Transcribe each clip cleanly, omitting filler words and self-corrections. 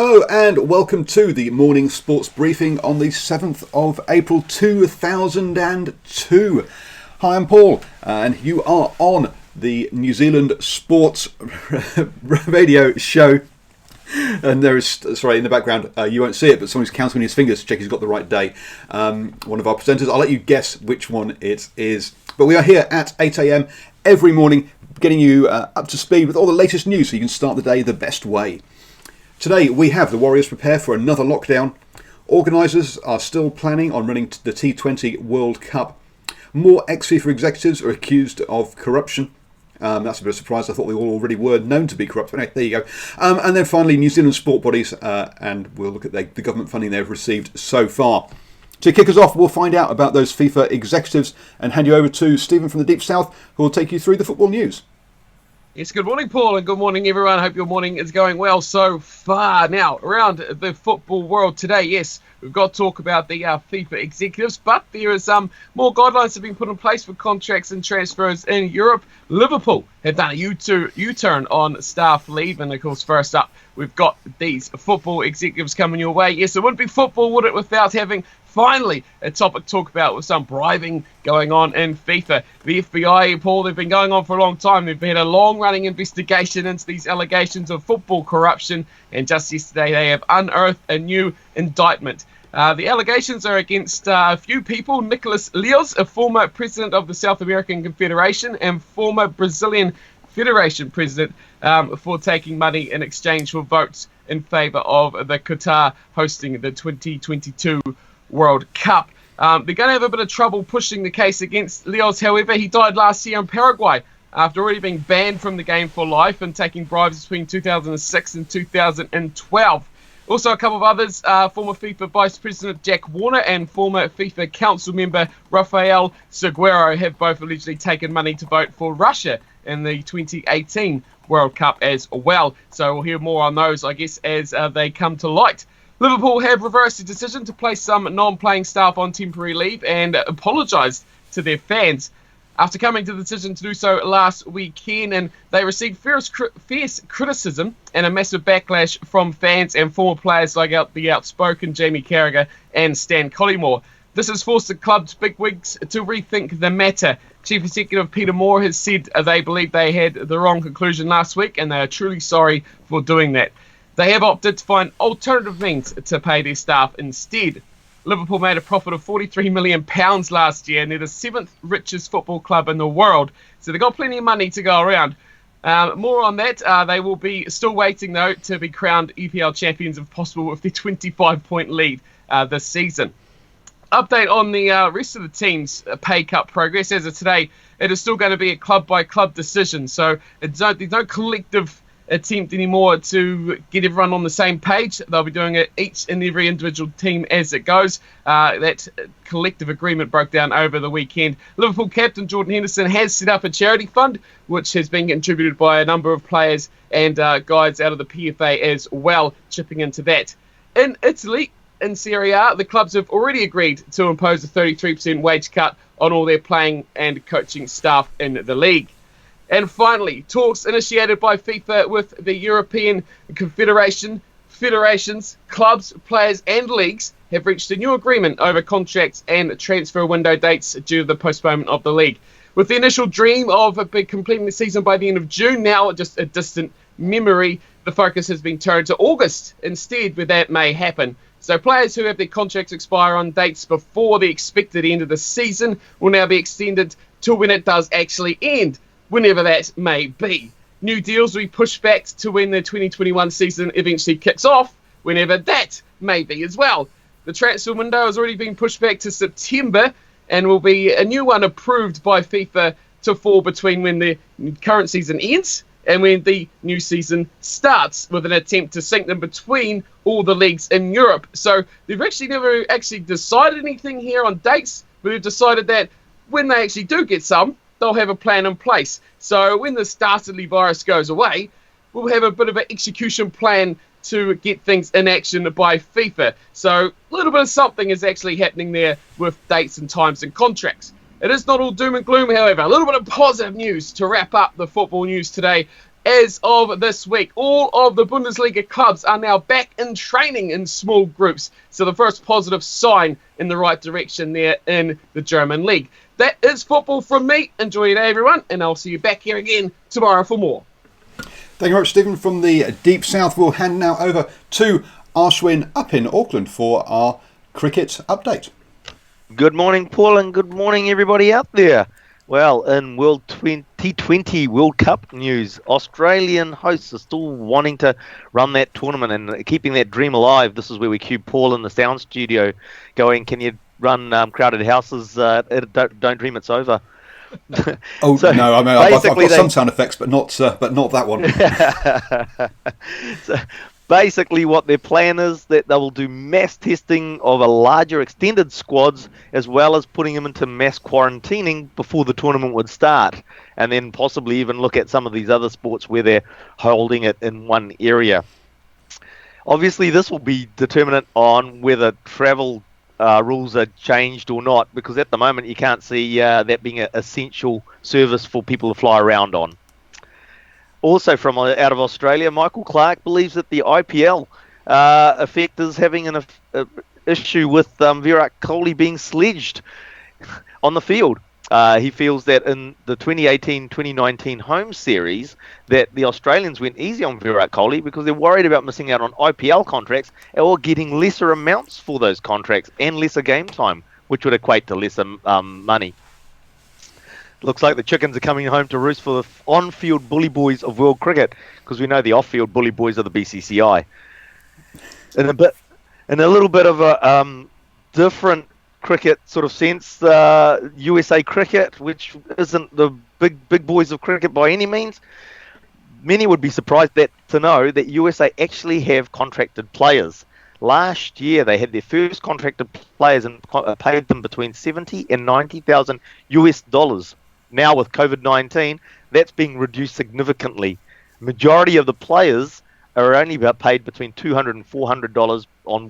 Hello and welcome to the morning sports briefing on the 7th of April 2002. Hi, I'm Paul and you are on the New Zealand Sports radio show. And there is, sorry, in the background, you won't see it, but someone's counting on his fingers to check he's got the right day. One of our presenters, I'll let you guess which one it is. But we are here at 8 a.m. every morning, getting you up to speed with all the latest news so you can start the day the best way. Today we have the Warriors prepare for another lockdown. Organisers are still planning on running the T20 World Cup. More ex-FIFA executives are accused of corruption. That's a bit of a surprise. I thought they all already were known to be corrupt. But anyway, there you go. And then finally, New Zealand sport bodies, and we'll look at the government funding they've received so far. To kick us off, we'll find out about those FIFA executives and hand you over to Stephen from the Deep South, who will take you through the football news. Yes, good morning, Paul, and good morning, everyone. Hope your morning is going well so far. Now, around the football world today, yes, we've got to talk about the FIFA executives, but there is more guidelines have been put in place for contracts and transfers in Europe. Liverpool have done a U-turn on staff leave, and of course, first up, we've got these football executives coming your way. Yes, it wouldn't be football, would it, without having finally a topic to talk about with some bribing going on in FIFA. The FBI, Paul, they've been going on for a long time. They've had a long-running investigation into these allegations of football corruption, and just yesterday they have unearthed a new indictment. The allegations are against a few people: Nicolas Leos, a former president of the South American Confederation and former Brazilian Federation president, for taking money in exchange for votes in favour of the Qatar hosting the 2022 World Cup. They're going to have a bit of trouble pushing the case against Leos. However, he died last year in Paraguay after already being banned from the game for life and taking bribes between 2006 and 2012. Also, a couple of others, former FIFA Vice President Jack Warner and former FIFA Council member Rafael Seguero have both allegedly taken money to vote for Russia in the 2018 World Cup as well. So we'll hear more on those, I guess, as they come to light. Liverpool have reversed the decision to place some non-playing staff on temporary leave and apologised to their fans after coming to the decision to do so last weekend, and they received fierce criticism and a massive backlash from fans and former players like the outspoken Jamie Carragher and Stan Collymore. This has forced the club's bigwigs to rethink the matter. Chief Executive Peter Moore has said they believe they had the wrong conclusion last week, and they are truly sorry for doing that. They have opted to find alternative means to pay their staff instead. Liverpool made a profit of £43 million last year, and they're the 7th richest football club in the world. So they've got plenty of money to go around. More on that. They will be still waiting, though, to be crowned EPL champions, if possible, with their 25-point lead this season. Update on the rest of the team's pay cut progress. As of today, it is still going to be a club-by-club decision. So there's no collective attempt anymore to get everyone on the same page. They'll be doing it each and every individual team as it goes. That collective agreement broke down over the weekend. Liverpool captain Jordan Henderson has set up a charity fund, which has been contributed by a number of players and guides out of the PFA as well, chipping into that. In Italy, in Serie A, the clubs have already agreed to impose a 33% wage cut on all their playing and coaching staff in the league. And finally, talks initiated by FIFA with the European Confederation, federations, clubs, players and leagues have reached a new agreement over contracts and transfer window dates due to the postponement of the league. With the initial dream of completing the season by the end of June, now just a distant memory, the focus has been turned to August instead, where that may happen. So players who have their contracts expire on dates before the expected end of the season will now be extended to when it does actually end, whenever that may be. New deals will be pushed back to when the 2021 season eventually kicks off, whenever that may be as well. The transfer window has already been pushed back to September and will be a new one approved by FIFA to fall between when the current season ends and when the new season starts, with an attempt to sync them between all the leagues in Europe. So they've actually never decided anything here on dates, but they've decided that when they actually do get some, they'll have a plan in place. So when the dastardly virus goes away, we'll have a bit of an execution plan to get things in action by FIFA. So a little bit of something is actually happening there with dates and times and contracts. It is not all doom and gloom, however. A little bit of positive news to wrap up the football news today. as of this week. All of the Bundesliga clubs are now back in training in small groups. So the first positive sign in the right direction there in the German league. That is football from me. Enjoy your day, everyone, and I'll see you back here again tomorrow for more. Thank you very much, Stephen, from the Deep South. We'll hand now over to Ashwin up in Auckland for our cricket update. Good morning, Paul, and good morning, everybody out there. Well, in World 2020 World Cup news, Australian hosts are still wanting to run that tournament and keeping that dream alive. This is where we cue Paul in the sound studio going, can you run crowded houses? Don't dream it's over. Oh, so no, I mean, I've got some sound effects, but not that one. So basically what their plan is that they will do mass testing of a larger extended squads, as well as putting them into mass quarantining before the tournament would start, and then possibly even look at some of these other sports where they're holding it in one area. Obviously this will be determinant on whether travel rules are changed or not, because at the moment you can't see that being an essential service for people to fly around on. Also from out of Australia, Michael Clark believes that the IPL effect is having an issue with Virat Kohli being sledged on the field. He feels that in the 2018-2019 home series that the Australians went easy on Virat Kohli because they're worried about missing out on IPL contracts or getting lesser amounts for those contracts and lesser game time, which would equate to lesser money. Looks like the chickens are coming home to roost for the on-field bully boys of world cricket, because we know the off-field bully boys are the BCCI. In a little bit of a different cricket sort of sense, USA cricket, which isn't the big boys of cricket by any means. Many would be surprised to know that USA actually have contracted players. Last year they had their first contracted players and paid them between 70 and 90,000 US dollars. Now with COVID-19, that's being reduced significantly. Majority of the players are only about paid between $200 and $400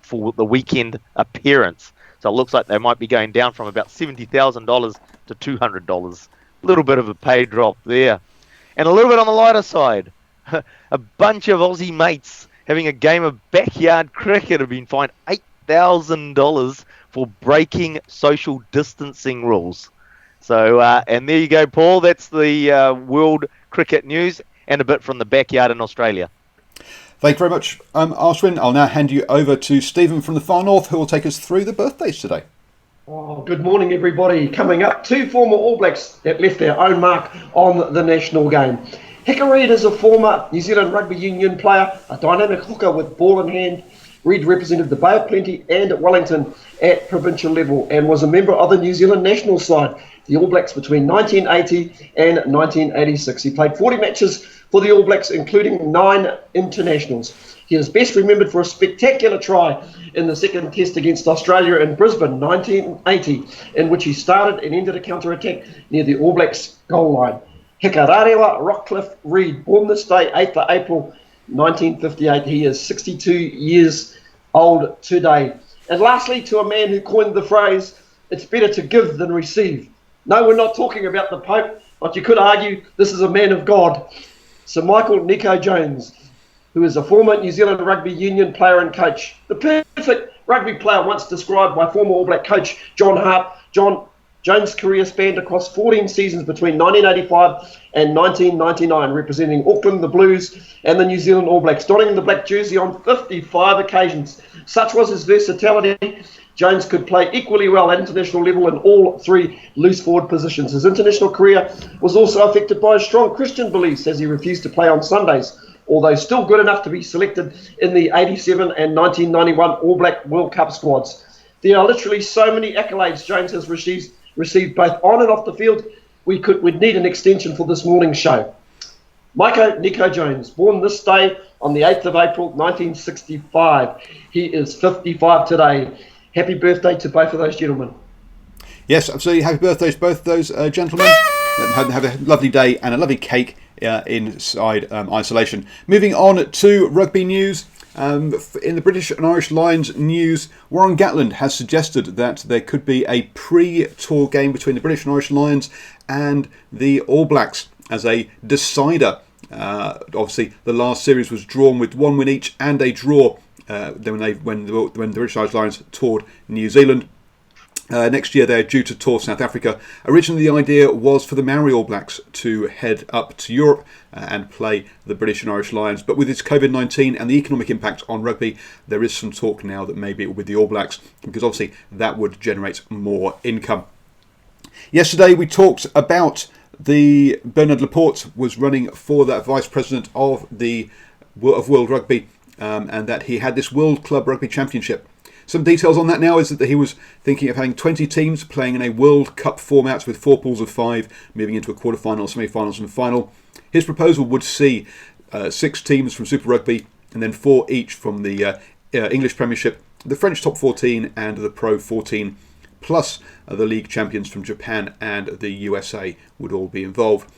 for the weekend appearance. So it looks like they might be going down from about $70,000 to $200. A little bit of a pay drop there. And a little bit on the lighter side, a bunch of Aussie mates having a game of backyard cricket have been fined $8,000 for breaking social distancing rules. So, and there you go, Paul. That's the world cricket news and a bit from the backyard in Australia. Thank you very much, Ashwin. I'll now hand you over to Stephen from the far north, who will take us through the birthdays today. Oh, good morning, everybody. Coming up, two former All Blacks that left their own mark on the national game. Hicka Reid is a former New Zealand Rugby Union player, a dynamic hooker with ball in hand. Reid represented the Bay of Plenty and Wellington at provincial level and was a member of the New Zealand national side, the All Blacks, between 1980 and 1986. He played 40 matches for the All Blacks, including 9 internationals. He is best remembered for a spectacular try in the second test against Australia in Brisbane, 1980, in which he started and ended a counter-attack near the All Blacks goal line. Hikararewa Rockcliffe Reid, born this day, 8th of April 1958. He is 62 years old today. And lastly, to a man who coined the phrase, "It's better to give than receive." No, we're not talking about the Pope, but you could argue this is a man of God. Sir Michael Nico Jones, who is a former New Zealand Rugby Union player and coach. The perfect rugby player once described by former All Black coach John Hart. Jones' career spanned across 14 seasons between 1985 and 1999, representing Auckland, the Blues, and the New Zealand All Blacks, donning the black jersey on 55 occasions. Such was his versatility. Jones could play equally well at international level in all 3 loose forward positions. His international career was also affected by his strong Christian beliefs, as he refused to play on Sundays, although still good enough to be selected in the 87 and 1991 All Black World Cup squads. There are literally so many accolades Jones has received both on and off the field, we'd need an extension for this morning's show. Nico Jones, born this day on the 8th of April 1965. He is 55 today. Happy birthday to both of those gentlemen. Yes, absolutely. Happy birthdays, both of those gentlemen. Have a lovely day and a lovely cake inside isolation. Moving on to rugby news. In the British and Irish Lions news, Warren Gatland has suggested that there could be a pre-tour game between the British and Irish Lions and the All Blacks as a decider Obviously, the last series was drawn with 1 win each and a draw when the British Irish Lions toured New Zealand. Next year they're due to tour South Africa. Originally the idea was for the Maori All Blacks to head up to Europe and play the British and Irish Lions, but with its COVID-19 and the economic impact on rugby, there is some talk now that maybe it will be the All Blacks, because obviously that would generate more income. Yesterday we talked about Bernard Laporte was running for that Vice President of World Rugby, and that he had this World Club Rugby Championship. Some details on that now is that he was thinking of having 20 teams playing in a World Cup format with 4 pools of 5, moving into a quarter-final, semi-finals and final. His proposal would see 6 teams from Super Rugby and then 4 each from the English Premiership, the French Top 14 and the Pro 14, plus the league champions from Japan and the USA would all be involved.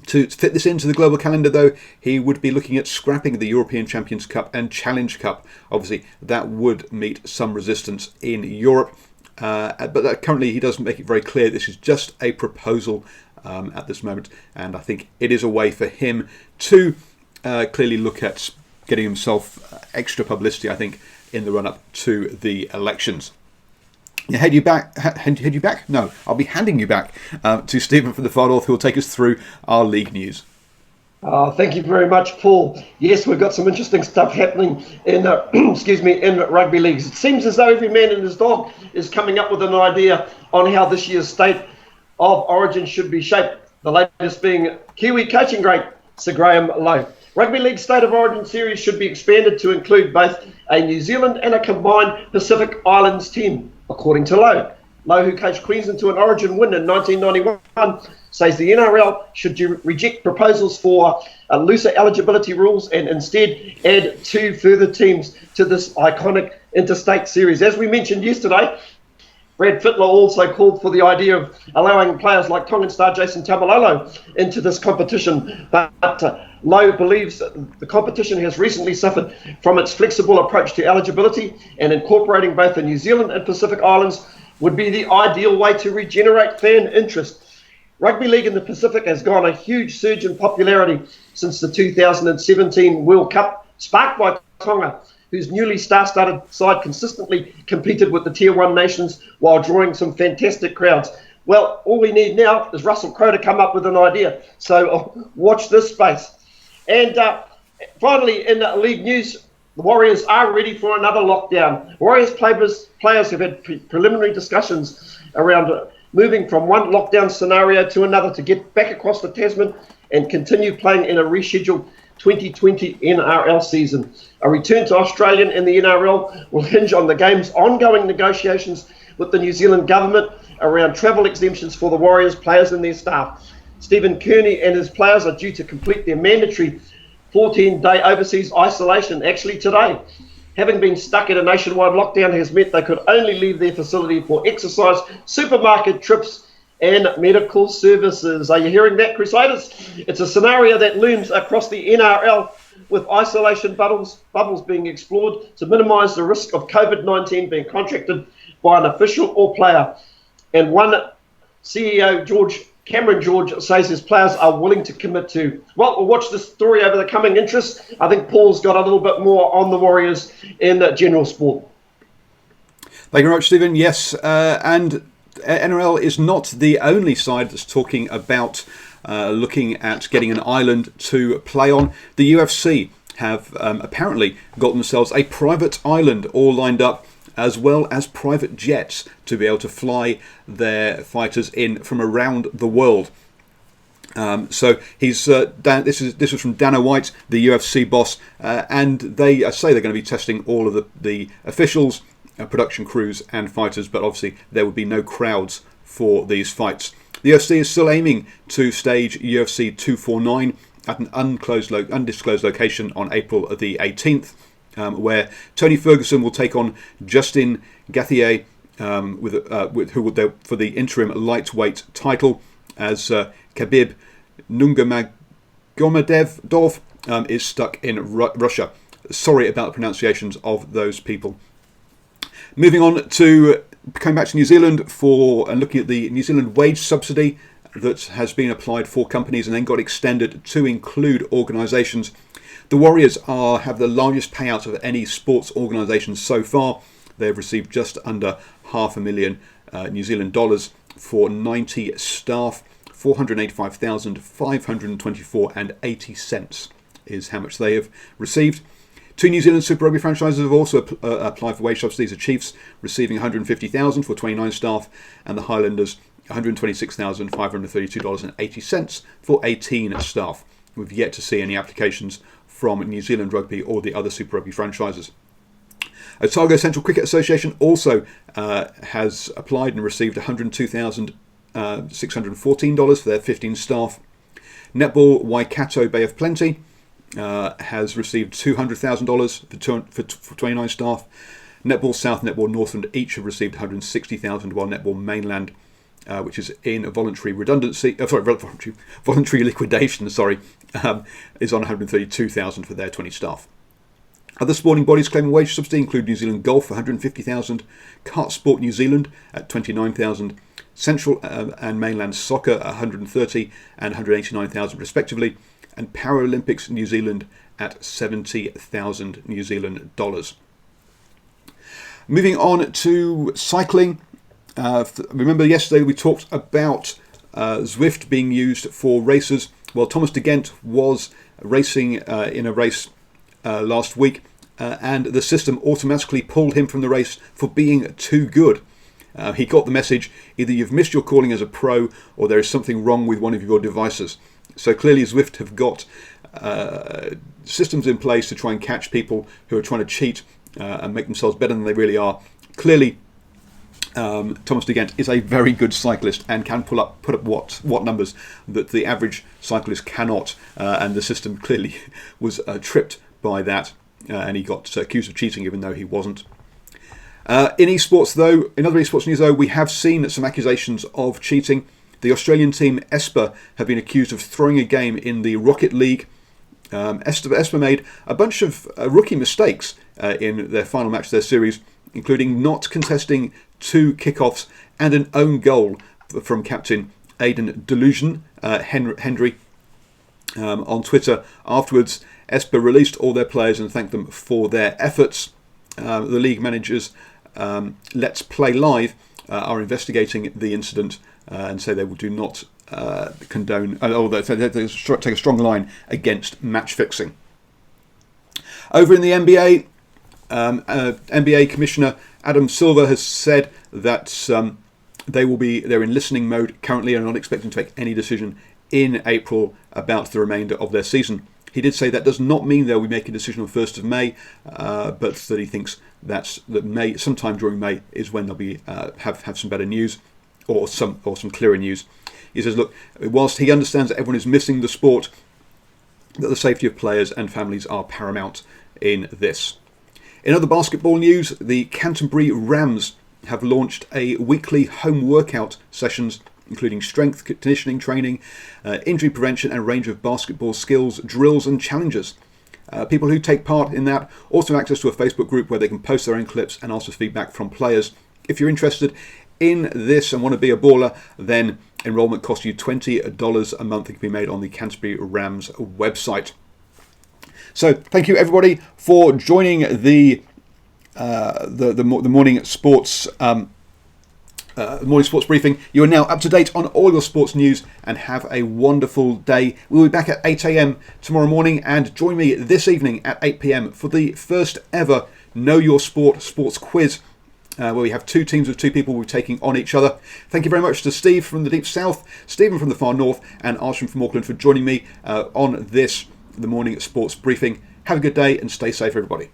To fit this into the global calendar, though, he would be looking at scrapping the European Champions Cup and Challenge Cup. Obviously, that would meet some resistance in Europe, but currently he doesn't make it very clear. This is just a proposal at this moment, and I think it is a way for him to clearly look at getting himself extra publicity, I think, in the run-up to the elections. Head you back? No, I'll be handing you back to Stephen from the Far North, who will take us through our league news. Thank you very much, Paul. Yes, we've got some interesting stuff happening in in rugby leagues. It seems as though every man and his dog is coming up with an idea on how this year's state of origin should be shaped. The latest being Kiwi coaching great Sir Graham Lowe. Rugby League State of Origin series should be expanded to include both a New Zealand and a combined Pacific Islands team, according to Lowe. Lowe, who coached Queensland to an Origin win in 1991, says the NRL should reject proposals for looser eligibility rules and instead add 2 further teams to this iconic interstate series. As we mentioned yesterday, Brad Fittler also called for the idea of allowing players like Tongan star Jason Tamalolo into this competition, but Lowe believes the competition has recently suffered from its flexible approach to eligibility, and incorporating both the New Zealand and Pacific Islands would be the ideal way to regenerate fan interest. Rugby league in the Pacific has gone a huge surge in popularity since the 2017 World Cup, sparked by Tonga, whose newly star-studded side consistently competed with the Tier 1 nations while drawing some fantastic crowds. Well, all we need now is Russell Crowe to come up with an idea. So watch this space. And finally, in league news, the Warriors are ready for another lockdown. Warriors players have had preliminary discussions around moving from one lockdown scenario to another to get back across the Tasman and continue playing in a rescheduled 2020 NRL season. A return to Australian and the NRL will hinge on the game's ongoing negotiations with the New Zealand government around travel exemptions for the Warriors players and their staff. Stephen Kearney and his players are due to complete their mandatory 14-day overseas isolation actually today. Having been stuck in a nationwide lockdown has meant they could only leave their facility for exercise, supermarket trips and medical services. Are you hearing that, Crusaders? It's a scenario that looms across the NRL, with isolation bubbles being explored to minimise the risk of COVID-19 being contracted by an official or player. And one CEO, Cameron George, says his players are willing to commit to. Well, we'll watch this story over the coming interest. I think Paul's got a little bit more on the Warriors in general sport. Thank you very much, Stephen. Yes, and NRL is not the only side that's talking about looking at getting an island to play on. The UFC have apparently got themselves a private island all lined up, as well as private jets to be able to fly their fighters in from around the world. So he's this was from Dana White, the UFC boss, and they say they're going to be testing all of the officials, production crews and fighters, but obviously there would be no crowds for these fights. The UFC is still aiming to stage UFC 249 at an undisclosed location on April the 18th, where Tony Ferguson will take on Justin Gauthier who will for the interim lightweight title, as Khabib Nurmagomedov is stuck in Russia. Sorry about the pronunciations of those people. Moving on to coming back to New Zealand and looking at the New Zealand wage subsidy. that has been applied for companies and then got extended to include organisations. The Warriors have the largest payout of any sports organisation so far. They've received just under $500,000 New Zealand dollars for 90 staff. 485,524.80 is how much they have received. 2 New Zealand Super Rugby franchises have also applied for wage subsidies. The Chiefs receiving $150,000 for 29 staff, and the Highlanders $126,532.80 for 18 staff. We've yet to see any applications from New Zealand Rugby or the other Super Rugby franchises. Otago Central Cricket Association also has applied and received $102,614 for their 15 staff. Netball Waikato Bay of Plenty has received $200,000 for 29 staff. Netball South, Netball Northland each have received $160,000, while Netball Mainland, which is in a voluntary voluntary liquidation, is on $132,000 for their 20 staff. Other sporting bodies claiming wage subsidy include New Zealand Golf for $150,000, Kart Sport New Zealand at $29,000, Central and Mainland Soccer at $130,000 and $189,000 respectively, and Paralympics New Zealand at $70,000 New Zealand dollars. Moving on to cycling. Remember yesterday we talked about Zwift being used for races. Well, Thomas de Gendt was racing in a race last week, and the system automatically pulled him from the race for being too good. He got the message, either you've missed your calling as a pro or there is something wrong with one of your devices. So clearly Zwift have got systems in place to try and catch people who are trying to cheat and make themselves better than they really are. Clearly Thomas de Gendt is a very good cyclist and can put up what numbers that the average cyclist cannot, and the system clearly was tripped by that, and he got accused of cheating even though he wasn't. In other esports news though, we have seen some accusations of cheating. The Australian team Esper have been accused of throwing a game in the Rocket League. Esper made a bunch of rookie mistakes in their final match of their series, including not contesting 2 kickoffs and an own goal from captain Aidan Delusion Henry. On Twitter afterwards, Esper released all their players and thanked them for their efforts. The league managers, Let's Play Live, are investigating the incident and say they will do not condone, or they take a strong line against match fixing. Over in the NBA, NBA Commissioner Adam Silver has said that they're in listening mode currently and are not expecting to make any decision in April about the remainder of their season. He did say that does not mean they'll be making a decision on 1st of May, but that he thinks that May, sometime during May, is when they'll be have some better news or some clearer news. He says, look, whilst he understands that everyone is missing the sport, that the safety of players and families are paramount in this. In other basketball news, the Canterbury Rams have launched a weekly home workout sessions, including strength conditioning training, injury prevention, and a range of basketball skills, drills and challenges. People who take part in that also have access to a Facebook group where they can post their own clips and ask for feedback from players. If you're interested in this and want to be a baller, then enrollment costs you $20 a month. It can be made on the Canterbury Rams website. So thank you everybody for joining the morning sports morning sports briefing. You are now up to date on all your sports news and have a wonderful day. We'll be back at 8 a.m. tomorrow morning, and join me this evening at 8 p.m. for the first ever Know Your Sport sports quiz, where we have 2 teams of 2 people we're taking on each other. Thank you very much to Steve from the Deep South, Stephen from the Far North, and Arsham from Auckland for joining me on this, the morning sports briefing. Have a good day and stay safe, everybody.